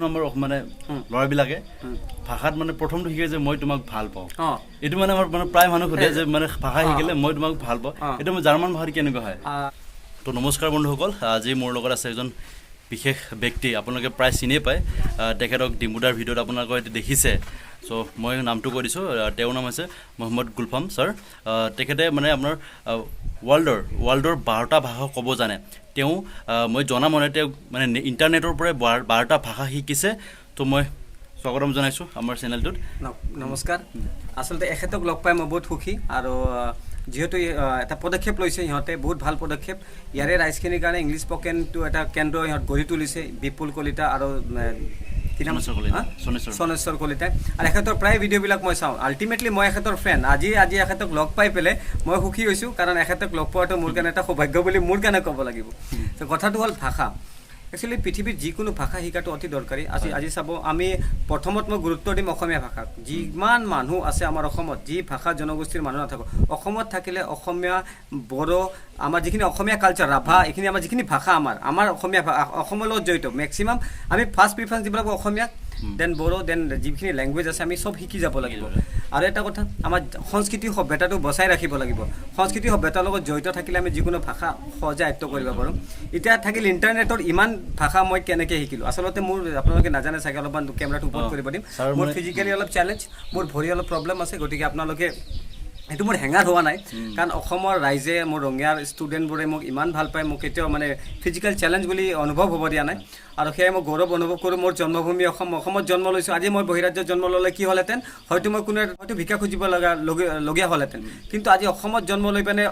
number মানে ল'ৰাবিলাকে ভাষাত মানে প্ৰথমটো শিকে যে মই তোমাক ভাল পাওঁ এইটো মানে আমাৰ মানে প্ৰায় মানুহ সুধে যে মানে ভাষা শিকিলে মই তোমাক ভাল পাওঁ এইটো মই জাৰ্মান ভাষাত কেনেকুৱা হয় তো নমস্কাৰ বন্ধুসকল আজি মোৰ লগত আছে এজন বিশেষ ব্যক্তি আপোনালোকে প্ৰায় চিনিয়ে পায় তেখেতক ডিম্বুদাৰ ভিডিঅ'ত আপোনালোকে এইটো দেখিছে চ' মই নামটো কৈ দিছোঁ তেওঁৰ নাম হৈছে মহম্মদ গুলফাম ছাৰ তেখেতে মানে আপোনাৰ ৱৰ্ল্ডৰ 12টা ভাষা ক'ব জানে তেওঁ মই জনা মতে তেওঁ মানে ইণ্টাৰনেটৰ পৰাই 12টা ভাষা শিকিছে তো মই স্বাগতম জনাইছোঁ আমাৰ চেনেলটোত নমস্কাৰ আচলতে এখেতক লগ পাই মই বহুত সুখী আৰু যেহেতু এটা পদক্ষেপ লৈছে সিহঁতে বহুত ভাল পদক্ষেপ ইয়াৰে ৰাইজখিনিৰ কাৰণে ইংলিছ স্পকেনটো এটা কেন্দ্ৰ সিহঁত গঢ়ি তুলিছে বিপুল কলিতা আৰু সনেশ্বৰ কলিতাই আৰু এখেতৰ প্ৰায় ভিডিঅ'বিলাক মই চাওঁ আল্টিমেটলি মই এখেতৰ ফ্ৰেণ্ড আজি এখেতক লগ পাই পেলাই মই সুখী হৈছোঁ কাৰণ এখেতক লগ পোৱাটো মোৰ কাৰণে এটা সৌভাগ্য বুলি মোৰ কাৰণে ক'ব লাগিব তো কথাটো হ'ল ভাষা একচুৱেলি পৃথিৱীত যিকোনো ভাষা শিকাটো অতি দৰকাৰী আজি চাব আমি প্ৰথমত মই গুৰুত্ব দিম অসমীয়া ভাষাক যিমান মানুহ আছে আমাৰ অসমত যি ভাষা জনগোষ্ঠীৰ মানুহ নাথাকক অসমত থাকিলে অসমীয়া বড়ো আমাৰ যিখিনি অসমীয়া কালচাৰ ৰাভা এইখিনি আমাৰ যিখিনি ভাষা আমাৰ অসমীয়া অসমৰ লগত জড়িত মেক্সিমাম আমি ফাৰ্ষ্ট প্ৰিফাৰেঞ্চ দিব লাগিব অসমীয়া দেন বড়ো দেন যিখিনি লেংগুৱেজ আছে আমি চব শিকি যাব লাগিব আৰু এটা কথা আমাৰ সংস্কৃতি সভ্যতাটো বচাই ৰাখিব লাগিব সংস্কৃতি সভ্যতাৰ লগত জড়িত থাকিলে আমি যিকোনো ভাষা সহজে আয়ত্ব কৰিব পাৰোঁ এতিয়া থাকিল ইণ্টাৰনেটৰ ইমান ভাষা মই কেনেকৈ শিকিলোঁ আচলতে মোৰ আপোনালোকে নাজানে চাগে অলপমান কেমেৰাটো ওপৰত কৰিব দিম মোৰ ফিজিকেলি অলপ চেলেঞ্জ মোৰ ভৰি অলপ প্ৰব্লেম আছে গতিকে আপোনালোকে এইটো মোৰ হেঙাৰ হোৱা নাই কাৰণ অসমৰ ৰাইজে মোৰ ৰঙিয়াৰ ষ্টুডেণ্টবোৰে মোক ইমান ভাল পায় মোক কেতিয়াও মানে ফিজিকেল চেলেঞ্জ বুলি অনুভৱ হ'ব দিয়া নাই আৰু সেয়ে মই গৌৰৱ অনুভৱ কৰোঁ মোৰ জন্মভূমি অসমত জন্ম লৈছোঁ আজি মই বহিৰাজ্যত জন্ম ল'লে কি হ'লহেঁতেন হয়তো মই কোনো হয়তো ভিক্ষা খুজিব লগীয়া হ'লহেঁতেন কিন্তু আজি অসমত জন্ম লৈ পিনে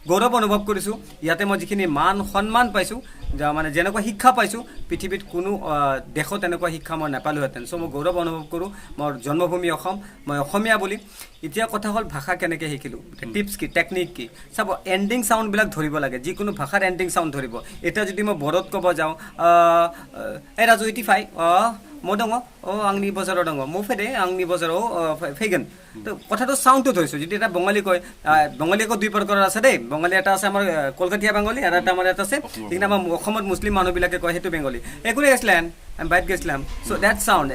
গৌৰৱ অনুভৱ কৰিছোঁ ইয়াতে মই যিখিনি মান সন্মান পাইছোঁ মানে যেনেকুৱা শিক্ষা পাইছোঁ পৃথিৱীত কোনো দেশত তেনেকুৱা শিক্ষা মই নাপালোহেঁতেন চ' মই গৌৰৱ অনুভৱ কৰোঁ মোৰ জন্মভূমি অসম মই অসমীয়া বুলি এতিয়া কথা হ'ল ভাষা কেনেকৈ শিকিলোঁ টিপছ কি টেকনিক কি চাব এণ্ডিং চাউণ্ডবিলাক ধৰিব লাগে যিকোনো ভাষাৰ এণ্ডিং চাউণ্ড ধৰিব এতিয়া যদি মই বড়োত ক'ব যাওঁ এই ৰাজু 85 মই দङ आंनि बजाराव दङ মই ফেদে आंनि बजाराव फैगोन তো কথাটো চাউণ্ডটো ধৰিছোঁ যদি এটা বঙালী কয় বঙালী আকৌ দুই প্ৰকাৰৰ আছে দেই বঙালী এটা আছে আমাৰ কলকাতীয়া বেংগলী আৰু এটা আমাৰ এটা আছে যিখিনি আমাৰ অসমত মুছলিম মানুহবিলাকে কয় সেইটো বেংগলী একোৱে গেছিলেন আমি বাইত গেছিলাম চ' দেট চাউণ্ড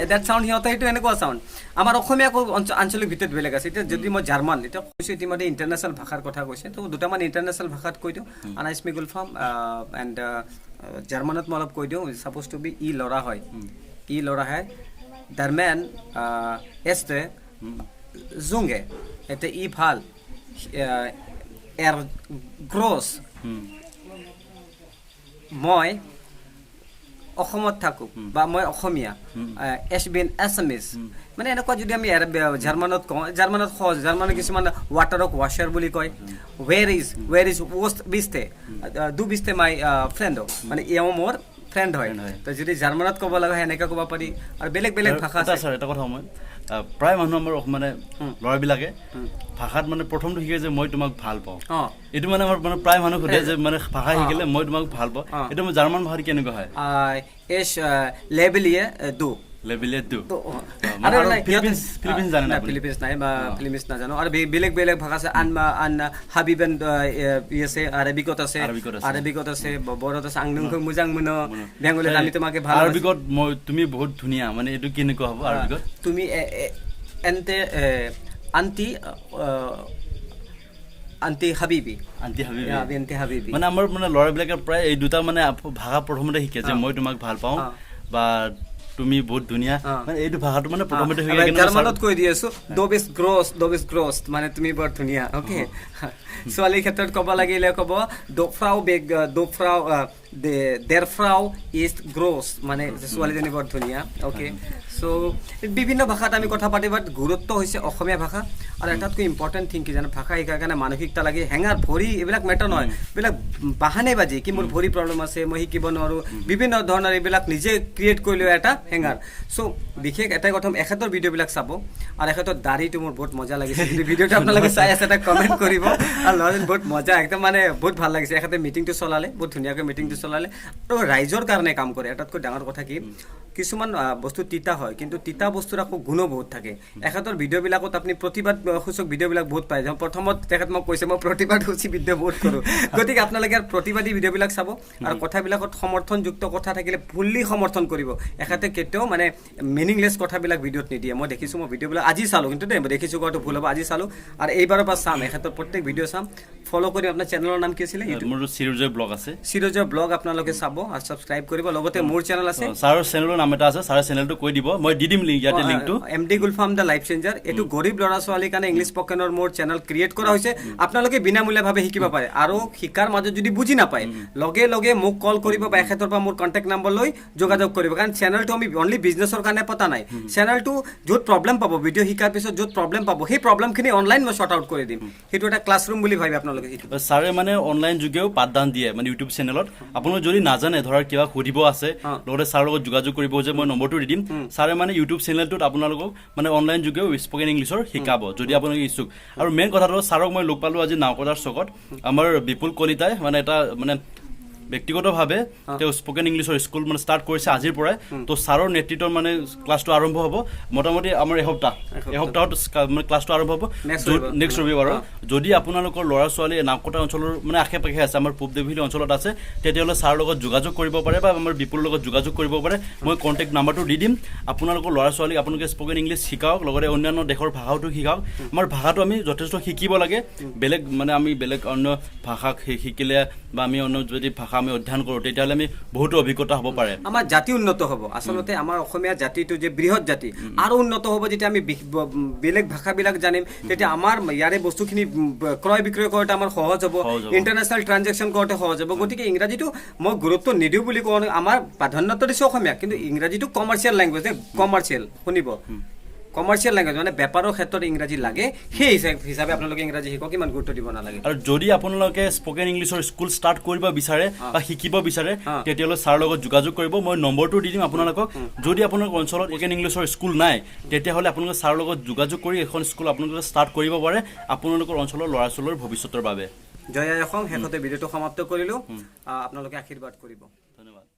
সিহঁতে সেইটো এনেকুৱা চাউণ্ড আমাৰ অসমীয়া আকৌ আঞ্চলিক ভিতৰত বেলেগ আছে এতিয়া যদি মই জাৰ্মান এতিয়া কৈছোঁ ইতিমধ্যে ইণ্টাৰনেশ্যনেল ভাষাৰ কথা কৈছে তো দুটামান ইণ্টাৰনেশ্যনেল ভাষাত কৈ দিওঁ আনাইস্মি গুলফাম এণ্ড জাৰ্মানত মই অলপ কৈ দিওঁ ছাপ'জ টু বি ই ল'ৰা হয় ই ল'ৰা হয় Dermen este Zunge এটা ই ভাল গ্ৰছ মই অসমত থাকোঁ বা মই অসমীয়া এছবিন এছামিছ মানে এনেকুৱা যদি আমি জাৰ্মানত কওঁ জাৰ্মানত সহজ জাৰ্মানত কিছুমান ৱাটাৰক ৱাশ্বাৰ বুলি কয় ৱেৰ ইজ বিস্তে দু বিস্তে মাই ফ্ৰেণ্ড মানে এওঁ মোৰ ফ্ৰেণ্ড হয় তো যদি জাৰ্মানত ক'ব লগা হয় এনেকৈ ক'ব পাৰি আৰু বেলেগ ভাষা আছে ছাৰ এটা কথা মই প্ৰায় মানুহ আমাৰ মানে ল'ৰাবিলাকে ভাষাত মানে প্ৰথমটো শিকে যে মই তোমাক ভাল পাওঁ এইটো মানে আমাৰ মানে প্ৰায় মানুহ সুধে যে মানে ভাষা শিকিলে মই তোমাক ভাল পাওঁ এইটো মই জাৰ্মান ভাষাত কেনেকুৱা হয় এছ লেবেলিয়ে দু আৰু ফিলিপিনছ জানে না ফিলিপিনছ নাই বা ফিলিপিনছ নাজানো আৰু বেলেগ ভাষা আছে আন হাবিবেন আছে আৰবিকত আছে বড়োত আছে আংনংখৈ মোজাং মোনো বেংগলীত আমি তোমাকে ভাল আৰবিকত তুমি বহুত ধুনীয়া মানে এইটো কেনেকুৱা হ'ব আৰবিকত তুমি এন্তে আন্টি হাবিবি মানে আমাৰ মানে ল'ৰাবিলাকে প্ৰায় এই দুটা মানে ভাষা প্ৰথমতে শিকে যে মই তোমাক ভাল পাওঁ বা তুমি বহুত ধুনীয়া মানে এইটো ভাষাটো মানে প্ৰথমতে শিকে জাৰ্মানত কৈ দি আছো দো বিছ গ্ৰছ মানে তুমি বৰ ধুনীয়া অ'কে ছোৱালীৰ ক্ষেত্ৰত ক'ব লাগিলে ক'ব der Frau ist groß মানে ছোৱালীজনী বৰ ধুনীয়া অ'কে চ' বিভিন্ন ভাষাত আমি কথা পাতিব গুৰুত্ব হৈছে অসমীয়া ভাষা আৰু এটাতকৈ ইম্পৰ্টেণ্ট থিং কি জানো ভাষা শিকাৰ কাৰণে মানসিকতা লাগে হেঙাৰ ভৰি এইবিলাক মেটাৰ নহয় এইবিলাক বাহানে বাজি কি মোৰ ভৰি প্ৰব্লেম আছে মই শিকিব নোৱাৰোঁ বিভিন্ন ধৰণৰ এইবিলাক নিজে ক্ৰিয়েট কৰি লৈ এটা হেঙাৰ চ' বিশেষ এটাই কথা এখেতৰ ভিডিঅ'বিলাক চাব আৰু এখেতৰ দাঢ়িটো মোৰ বহুত মজা লাগিছে যদি ভিডিঅ'টো আপোনালোকে চাই আছে এটা কমেণ্ট কৰিব আৰু ল'ৰাজন বহুত মজা একদম মানে বহুত ভাল লাগিছে এখেতে মিটিংটো চলালে বহুত ধুনীয়াকৈ মিটিংটো চলালে আৰু ৰাইজৰ কাৰণে কাম কৰে এটাতকৈ ডাঙৰ কথা কি কিছুমান বস্তু তিতা হয় কিন্তু তিতা বস্তুৰ আকৌ গুণো বহুত থাকে এখেতৰ ভিডিঅ'বিলাকত আপুনি প্ৰতিবাদ সূচক ভিডিঅ'বিলাক বহুত পায় প্ৰথমত তেখেত মোক কৈছে মই প্ৰতিবাদ সূচী ভিডিঅ' বহুত কৰোঁ গতিকে আপোনালোকে প্ৰতিবাদী ভিডিঅ'বিলাক চাব আৰু কথাবিলাকত সমৰ্থনযুক্ত কথা থাকিলে ফুল্লি সমৰ্থন কৰিব এখেতে কেতিয়াও মানে মিনিংলেছ কথাবিলাক ভিডিঅ'ত নিদিয়ে মই দেখিছোঁ মই ভিডিঅ'বিলাক আজি চালোঁ কিন্তু দেই মই দেখিছোঁ কোৱাটো ভুল হ'ব আজি চালোঁ আৰু এইবাৰৰ পৰা চাম এখেতৰ প্ৰত্যেক ভিডিঅ' চাম ফ'ল' কৰিম আপোনাৰ চেনেলৰ নাম কি আছিলে মোৰ চিৰজয় ব্লগ আছে চিৰজয় ব্লগ আপোনালোকে চাব আৰু ছাবস্ক্ৰাইব কৰিব লগতে মোৰ চেনেল আছে ছাৰৰ চেনেলৰ নাম এটা আছে ছাৰৰ চেনেলটো কৈ দিব মই দি দিম লিংক ইয়াতে লিংকটো MD Gulfam the life changer এইটো গৰীব ল'ৰা ছোৱালীৰ কাৰণে ইংলিছ স্পকেনৰ মোৰ চেনেল ক্ৰিয়েট কৰা হৈছে আপোনালোকে বিনামূলীয়াভাৱে শিকিব পাৰে আৰু শিকাৰ মাজত যদি বুজি নাপায় লগে লগে মোক কল কৰিব বা এখেতৰ পৰা মোৰ কণ্টেক্ট নম্বৰ লৈ যোগাযোগ কৰিব কাৰণ চেনেলটো আমি অনলি বিজনেছৰ কাৰণে পতা নাই চেনেলটো য'ত প্ৰব্লেম পাব ভিডিঅ' শিকাৰ পিছত য'ত প্ৰব্লেম পাব সেই প্ৰব্লেমখিনি অনলাইন মই শ্বৰ্ট আউট কৰি দিম সেইটো এটা ক্লাছৰুম বুলি ভাবি আপোনালোকে শিকিব ছাৰে মানে অনলাইন যোগেও পাঠদান দিয়ে মানে ইউটিউব চেনেলত আপোনালোকে যদি নাজানে ধৰক কিবা সুধিব আছে লগতে ছাৰৰ লগত যোগাযোগ কৰিব যে মই নম্বৰটো দি দিম ছাৰে মানে ইউটিউব চেনেলটোত আপোনালোকক মানে অনলাইন যোগেও স্পকেন ইংলিছৰ শিকাব যদি আপোনালোকে ইচ্ছুক আৰু মেইন কথাটো ছাৰক মই লগ পালোঁ আজি নাওকটাৰ চকত আমাৰ বিপুল কলিতাই মানে এটা মানে ব্যক্তিগতভাৱে তেওঁ স্পকেন ইংলিছৰ স্কুল মানে ষ্টাৰ্ট কৰিছে আজিৰ পৰাই তো ছাৰৰ নেতৃত্বত মানে ক্লাছটো আৰম্ভ হ'ব মোটামুটি আমাৰ এসপ্তাহত মানে ক্লাছটো আৰম্ভ হ'ব নেক্সট ৰবিবাৰৰ যদি আপোনালোকৰ ল'ৰা ছোৱালী নাওকটা অঞ্চলৰ মানে আশে পাশে আছে আমাৰ পূব দেৱীল অঞ্চলত আছে তেতিয়াহ'লে ছাৰৰ লগত যোগাযোগ কৰিব পাৰে বা আমাৰ বিপুলৰ লগত যোগাযোগ কৰিব পাৰে মই কণ্টেক্ট নাম্বাৰটো দি দিম আপোনালোকৰ ল'ৰা ছোৱালীক আপোনালোকে স্পকেন ইংলিছ শিকাওক লগতে অন্যান্য দেশৰ ভাষাটো শিকাওক আমাৰ ভাষাটো আমি যথেষ্ট শিকিব লাগে বেলেগ মানে আমি বেলেগ অন্য ভাষাক শিকিলে বা আমি অন্য যদি ভাষা আমি অধ্যয়ন কৰোঁ তেতিয়াহ'লে আমি বহুতো অভিজ্ঞতা হ'ব পাৰে আমাৰ জাতি উন্নত হ'ব আচলতে আমাৰ অসমীয়া জাতিটো যে বৃহৎ জাতি আৰু উন্নত হ'ব যেতিয়া আমি বেলেগ ভাষাবিলাক জানিম তেতিয়া আমাৰ ইয়াৰে বস্তুখিনি ক্ৰয় বিক্ৰয় কৰোঁতে আমাৰ সহজ হ'ব ইণ্টাৰনেশ্যনেল ট্ৰানজেকশ্যন কৰোঁতে সহজ হ'ব গতিকে ইংৰাজীটো মই গুৰুত্ব নিদিওঁ বুলি কওঁ আমাৰ প্ৰাধান্যতা দিছোঁ অসমীয়া কিন্তু ইংৰাজীটো কমাৰ্চিয়েল লেংগুৱেজ কমাৰ্চিয়েল শুনিব কমাৰ্চিয়েল লেংগুৱেজ মানে বেপাৰৰ ক্ষেত্ৰত ইংৰাজী লাগে সেই হিচাপে আপোনালোকে ইংৰাজী শিকক ইমান গুৰুত্ব দিব নালাগে আৰু যদি আপোনালোকে স্পকেন ইংলিছৰ স্কুল ষ্টাৰ্ট কৰিব বিচাৰে বা শিকিব বিচাৰে তেতিয়াহ'লে ছাৰৰ লগত যোগাযোগ কৰিব মই নম্বৰটো দি দিম আপোনালোকক যদি আপোনালোকৰ অঞ্চলত স্পকেন ইংলিছৰ স্কুল নাই তেতিয়াহ'লে আপোনালোকে ছাৰৰ লগত যোগাযোগ কৰি এখন স্কুল আপোনালোকে ষ্টাৰ্ট কৰিব পাৰে আপোনালোকৰ অঞ্চলৰ ল'ৰা ছোৱালীৰ ভৱিষ্যতৰ বাবে জয় আই অসম শেষতে ভিডিঅ'টো সমাপ্ত কৰিলোঁ আপোনালোকে আশীৰ্বাদ কৰিব ধন্যবাদ